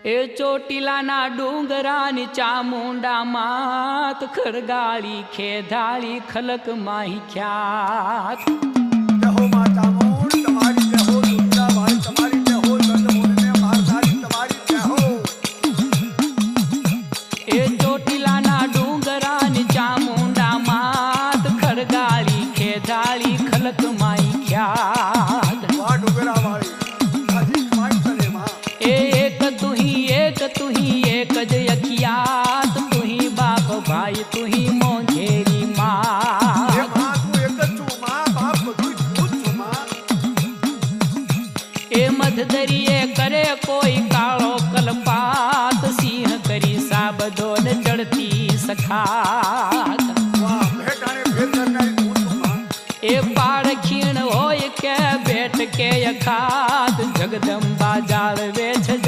એ ચોટીલાના ડુંગરાની ચામુંડા માત ખરગાળી ખેધાળી ખલક માહી ખ્યાત જય હો માં ચામુંડ તમારી જય હો દુર્ગા ભાઈ તમારી જય હો ચંદ્રમોહનને મહાકાળી તમારી જય હો એ ચોટીલાના ડુંગરાની ચામુંડા માત ખરગાળી ખેધાળી ખલક માહી ખ્યાત વાહ ડુંગરા વાળી હજી માઈ કરે માં एक तू ही एक ज अखियात तू ही बाप भाई तू ही मोंघेरी એ माँ માં તું એક જ છું માં બાપ બધું તું જ છું માં ए मध दरिये करे कोई कालो कलपात सिंह करी साबदो न चढ़ती सखात વાહ ભેટાણે ભેર કરનારી તું છું માં ए पाड़ खीण होय के बैठ के अखात जगदम्बा जाळवे छ